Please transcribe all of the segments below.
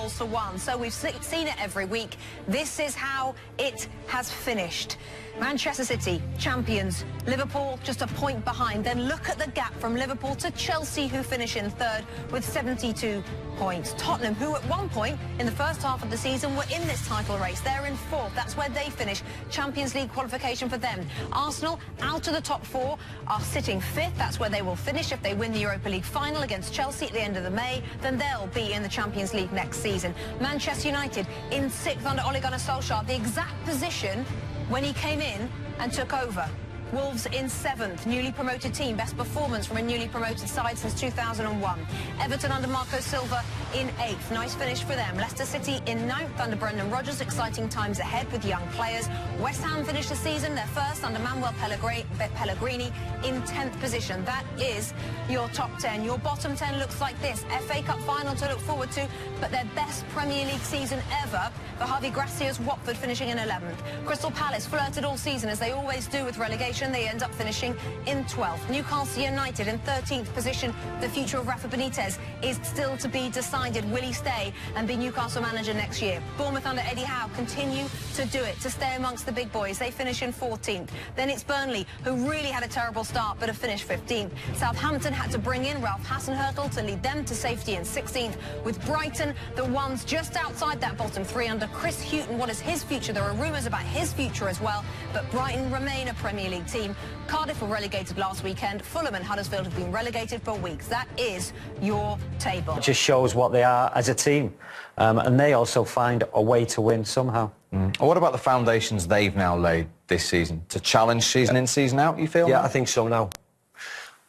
goals-to-1. So we've seen it every week. This is how it has finished. Manchester City, champions. Liverpool just a point behind. Then look at the gap from Liverpool to Chelsea, who finish in third with 72 points. Tottenham, who at one point in the first half of the season were in this title race. They're in fourth. That's where they finish. Champions League qualification for them. Arsenal, out of the top four, are sitting fifth. That's where they will finish if they win the Europa League final against Chelsea at the end of the May. Then they'll be in the Champions League next season. Manchester United in sixth under Ole Gunnar Solskjaer, the exact position when he came in and took over. Wolves in seventh, newly promoted team, best performance from a newly promoted side since 2001. Everton under Marco Silva in eighth, nice finish for them. Leicester City in ninth under Brendan Rodgers, exciting times ahead with young players. West Ham finished the season their first under Manuel Pellegrini in 10th position. That is your top 10. Your bottom 10 looks like this. FA Cup final to look forward to, but their best Premier League season ever for Javi Gracia's Watford finishing in 11th. Crystal Palace flirted all season, as they always do with relegation. They end up finishing in 12th. Newcastle United in 13th position. The future of Rafa Benitez is still to be decided. Will he stay and be Newcastle manager next year? Bournemouth under Eddie Howe continue to do it, to stay amongst the big boys. They finish in 14th. Then it's Burnley, who really had a terrible start but have finished 15th. Southampton had to bring in Ralph Hasenhüttl to lead them to safety in 16th. With Brighton, the ones just outside that bottom three under Chris Hughton. What is his future? There are rumours about his future as well, but Brighton remain a Premier League team. Cardiff were relegated last weekend. Fulham and Huddersfield have been relegated for weeks. That is your table. It just shows what they are as a team, and they also find a way to win somehow. What about the foundations they've now laid this season to challenge season in, season out, you feel? Yeah, I think so now.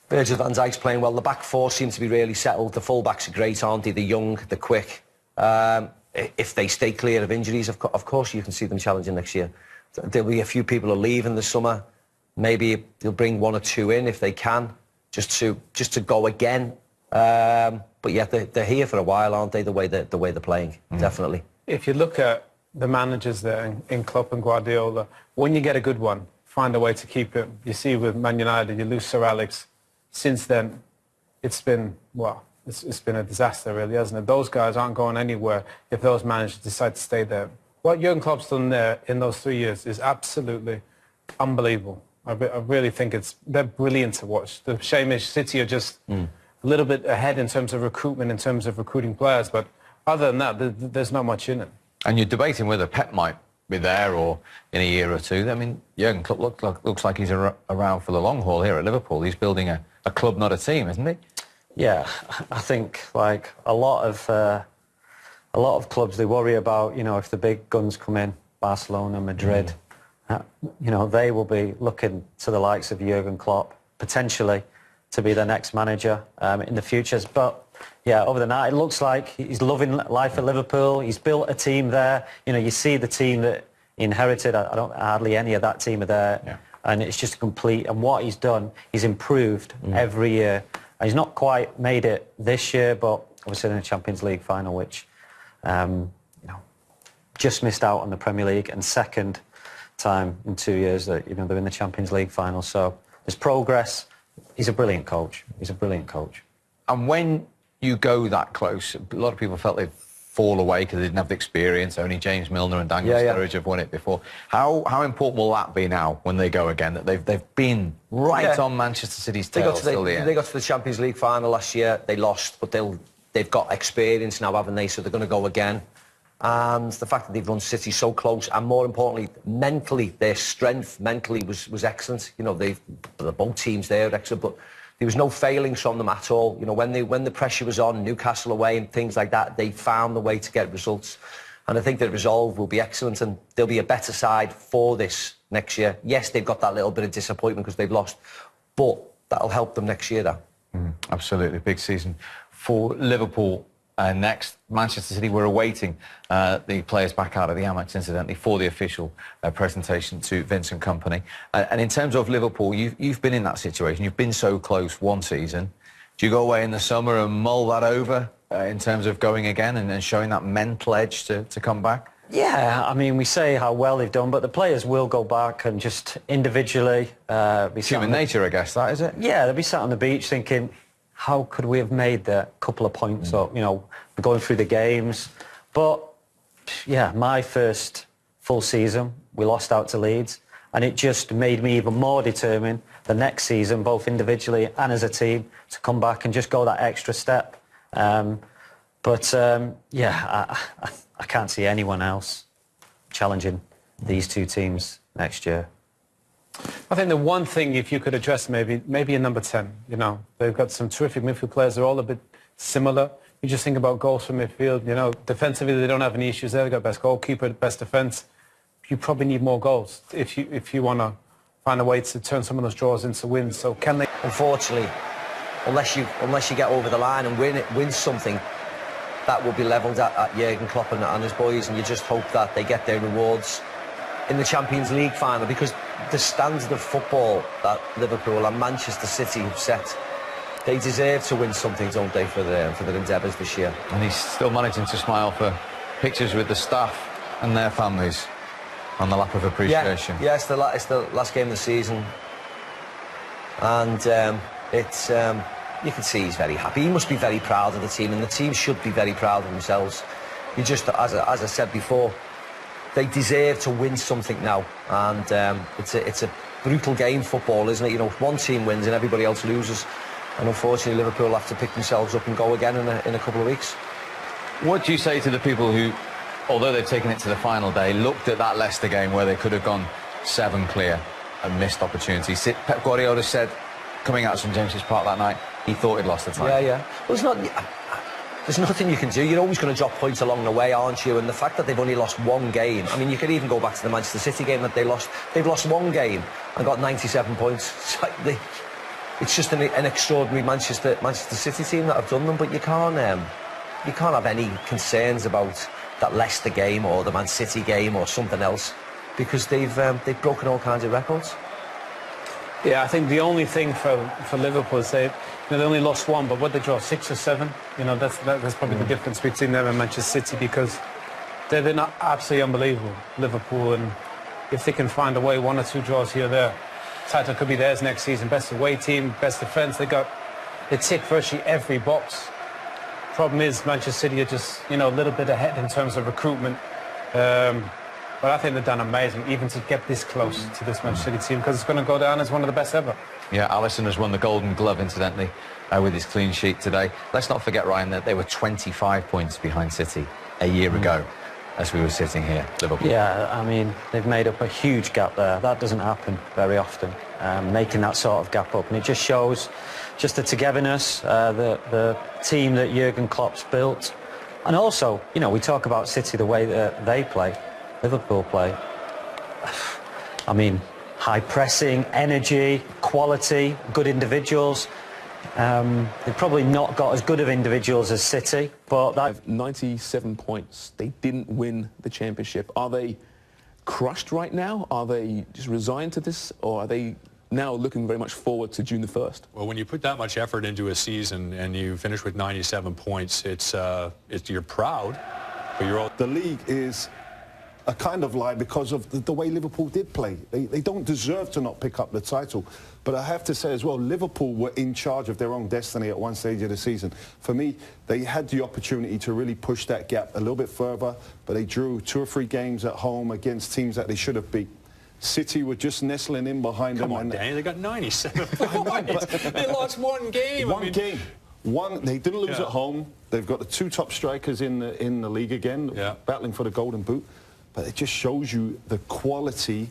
Virgil van Dijk's playing well. The back four seems to be really settled. The full-backs are great, aren't they? They're young, they're quick. If they stay clear of injuries, of course you can see them challenging next year. There'll be a few people who leave in the summer. Maybe they'll bring one or two in if they can, just to go again. But yeah, they're here for a while, aren't they? The way they're playing, definitely. If you look at the managers there in Klopp and Guardiola, when you get a good one, find a way to keep it. You see with Man United, you lose Sir Alex. Since then, it's been, well, it's been a disaster, really, hasn't it? Those guys aren't going anywhere if those managers decide to stay there. What Jurgen Klopp's done there in those 3 years is absolutely unbelievable. I really think they're brilliant to watch. The shame is City are just a little bit ahead in terms of recruitment, in terms of recruiting players, but other than that, there's not much in it. And you're debating whether Pep might be there or in a year or two. I mean, Jurgen Klopp looks like he's around for the long haul here at Liverpool. He's building a club, not a team, isn't he? Yeah, I think like a lot of clubs, they worry about, you know, if the big guns come in, Barcelona, Madrid, you know, they will be looking to the likes of Jurgen Klopp potentially to be the next manager in the futures. But yeah, over the night, it looks like he's loving life at Liverpool. He's built a team there. You know, you see the team that he inherited. I don't hardly any of that team are there, and it's just complete. And what he's done, he's improved every year. And he's not quite made it this year, but obviously in the Champions League final, which you know, just missed out on the Premier League, and second time in 2 years that, you know, they're in the Champions League final. So there's progress. He's a brilliant coach. He's a brilliant coach. And when you go that close, a lot of people felt they'd fall away because they didn't have the experience. Only James Milner and Daniel Sturridge have won it before. How important will that be now when they go again, that they've been right on Manchester City's tail till the end? They got to the Champions League final last year. They lost, but they've got experience now, haven't they? So they're going to go again. And the fact that they've run City so close, and more importantly, mentally, their strength mentally was excellent. You know, both teams there are excellent, but there was no failings from them at all. You know, when the pressure was on, Newcastle away and things like that, they found the way to get results. And I think the resolve will be excellent, and there'll be a better side for this next year. Yes, they've got that little bit of disappointment because they've lost, but that'll help them next year, though. Absolutely, big season for Liverpool. Next, Manchester City were awaiting the players back out of the Amex, incidentally, for the official presentation to Vincent Kompany. And in terms of Liverpool, you've been in that situation. You've been so close one season. Do you go away in the summer and mull that over in terms of going again and showing that mental edge to come back? Yeah, I mean, we say how well they've done, but the players will go back and just individually be human nature, I guess, that is it? Yeah, they'll be sat on the beach thinking, how could we have made the couple of points up? You know, we're going through the games, But, yeah, my first full season, we lost out to Leeds, and it just made me even more determined the next season, both individually and as a team, to come back and just go that extra step. I can't see anyone else challenging these two teams next year. I think the one thing, if you could address maybe a number 10, you know, they've got some terrific midfield players. They're all a bit similar. You just think about goals from midfield, you know, defensively they don't have any issues there. They've got best goalkeeper, best defence. You probably need more goals if you want to find a way to turn some of those draws into wins. So can they? Unfortunately, unless you get over the line and win something, that will be levelled at Jurgen Klopp and his boys, and you just hope that they get their rewards in the Champions League final, because the standard of football that Liverpool and Manchester City have set, they deserve to win something, don't they, for their endeavours this year. And he's still managing to smile for pictures with the staff and their families on the lap of appreciation. Yeah, it's the last game of the season, and you can see he's very happy. He must be very proud of the team, and the team should be very proud of themselves. You just, as I said before, they deserve to win something now, and it's a brutal game, football, isn't it? You know, one team wins and everybody else loses, and unfortunately Liverpool have to pick themselves up and go again in a couple of weeks. What do you say to the people who, although they've taken it to the final day, looked at that Leicester game where they could have gone 7 clear and missed opportunities? Pep Guardiola said, coming out of St James's Park that night, he thought he'd lost the time. Yeah. Well, there's nothing you can do. You're always going to drop points along the way, aren't you? And the fact that they've only lost one game, I mean, you could even go back to the Manchester City game that they lost. They've lost one game and got 97 points. It's just an extraordinary Manchester City team that have done them, but you can't have any concerns about that Leicester game or the Man City game or something else, because they've broken all kinds of records. Yeah, I think the only thing for Liverpool is they only lost one, but what they draw, 6 or 7, you know, that's probably the difference between them and Manchester City, because they've been absolutely unbelievable, Liverpool, and if they can find a way, 1 or 2 draws here or there, title could be theirs next season. Best away team, best defence, they tick virtually every box. Problem is, Manchester City are just, you know, a little bit ahead in terms of recruitment. But I think they've done amazing, even to get this close to this Manchester City team, because it's going to go down as one of the best ever. Yeah, Alisson has won the Golden Glove, incidentally, with his clean sheet today. Let's not forget, Ryan, that they were 25 points behind City a year ago, as we were sitting here, Liverpool. Yeah, I mean, they've made up a huge gap there. That doesn't happen very often, making that sort of gap up. And it just shows just the togetherness, the team that Jurgen Klopp's built. And also, you know, we talk about City, the way that they play, Liverpool play. I mean, high pressing, energy, quality, good individuals. They've probably not got as good of individuals as City, but that... 97 points. They didn't win the championship. Are they crushed right now? Are they just resigned to this? Or are they now looking very much forward to June the 1st? Well, when you put that much effort into a season and you finish with 97 points, you're proud, but you're all... The league is a kind of lie because of the way Liverpool did play. They don't deserve to not pick up the title. But I have to say as well, Liverpool were in charge of their own destiny at one stage of the season. For me, they had the opportunity to really push that gap a little bit further, but they drew 2 or 3 games at home against teams that they should have beat. City were just nestling in behind them. Come on, Danny, they got 97 points. They lost one game. One game. They didn't lose at home. They've got the 2 top strikers in the league again, battling for the Golden Boot. But it just shows you the quality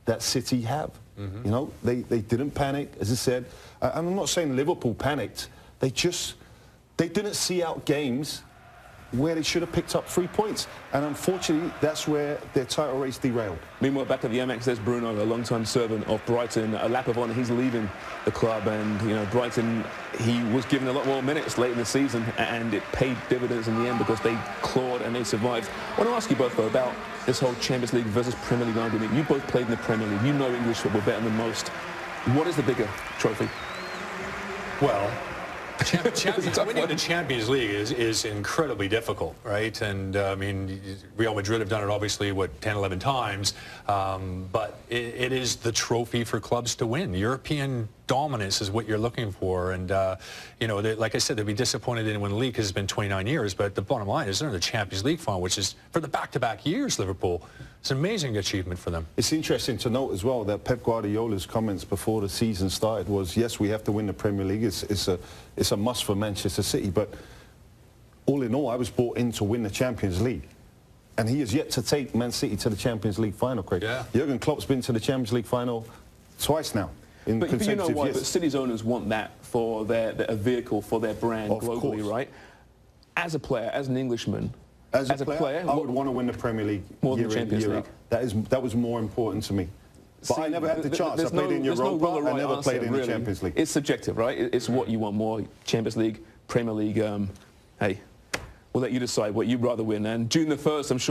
that City have. You know, they didn't panic, as I said. And I'm not saying Liverpool panicked. They didn't see out games where they should have picked up 3 points. And unfortunately, that's where their title race derailed. Meanwhile, back at the Amex, there's Bruno, a long-time servant of Brighton. A lap of honour, he's leaving the club. And, you know, Brighton, he was given a lot more minutes late in the season, and it paid dividends in the end because they clawed and they survived. I want to ask you both, though, about this whole Champions League versus Premier League argument. You both played in the Premier League. You know English football better than most. What is the bigger trophy? Well, winning the Champions League is incredibly difficult, right? And, I mean, Real Madrid have done it, obviously, 10, 11 times. But it is the trophy for clubs to win. European dominance is what you're looking for. And, you know, like I said, they'd be disappointed they didn't win the league because it's been 29 years. But the bottom line is they're in the Champions League final, which is, for the back-to-back years, Liverpool, it's an amazing achievement for them. It's interesting to note as well that Pep Guardiola's comments before the season started was, yes, we have to win the Premier League. It's a must for Manchester City. But all in all, I was brought in to win the Champions League. And he has yet to take Man City to the Champions League final, Craig. Yeah. Jurgen Klopp's been to the Champions League final twice now. But you know what? But City's owners want that for a vehicle for their brand globally, right? As a player, as an Englishman, as a player, I would want to win the Premier League more than the Champions League. That was more important to me. But see, I never had the chance. I played in Europa. I never played in the Champions League. It's subjective, right? It's what you want more: Champions League, Premier League. Hey, we'll let you decide what you'd rather win. And June the 1st, I'm sure.